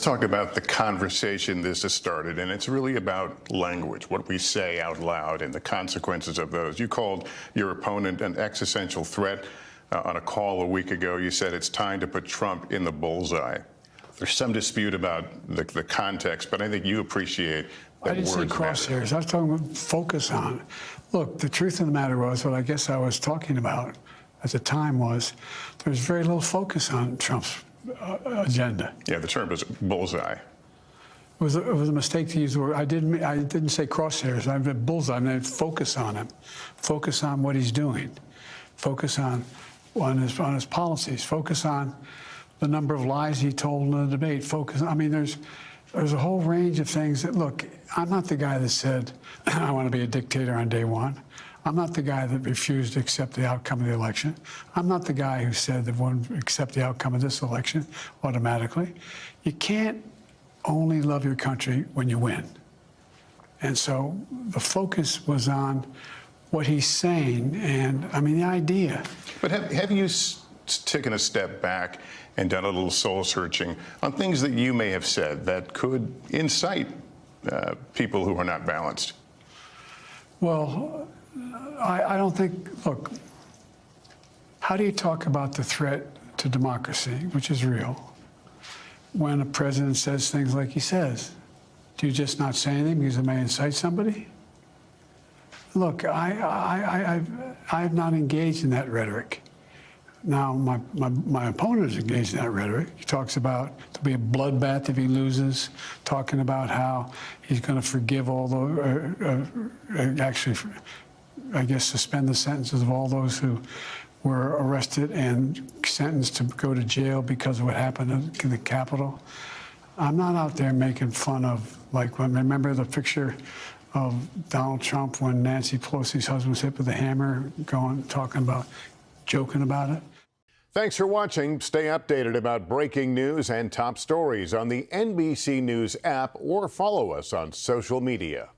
talk about the conversation this has started, and it's really about language, what we say out loud and the consequences of those. You called your opponent an existential threat on a call a week ago. You said it's time to put Trump in the bullseye. There's some dispute about the context, but I think you appreciate that I didn't say crosshairs. I was talking about focus on. Look, the truth of the matter was, what I guess I was talking about at the time was, there's very little focus on Trump's agenda. Yeah, the term was bullseye. It was a mistake to use the word. I didn't say crosshairs. I meant bullseye. I meant focus on him. Focus on what he's doing. Focus on his policies. Focus on the number of lies he told in the debate. Focus. I mean, there's a whole range of things that, look, I'm not the guy that said I want to be a dictator on day one. I'm not the guy that refused to accept the outcome of the election. I'm not the guy who said that won't accept the outcome of this election automatically. You can't only love your country when you win. And so the focus was on what he's saying, and I mean, the idea. But have you taken a step back and done a little soul searching on things that you may have said that could incite people who are not balanced? Well, I don't think, look, how do you talk about the threat to democracy, which is real, when a president says things like he says? Do you just not say anything because it may incite somebody? Look, I have not engaged in that rhetoric. Now, my opponent is engaged in that rhetoric. He talks about there'll be a bloodbath if he loses, talking about how he's going to forgive all those, actually, I guess, suspend the sentences of all those who were arrested and sentenced to go to jail because of what happened in the Capitol. I'm not out there making fun of, like, remember the picture of Donald Trump when Nancy Pelosi's husband was hit with a hammer, joking about it? Thanks for watching. Stay updated about breaking news and top stories on the NBC News app or follow us on social media.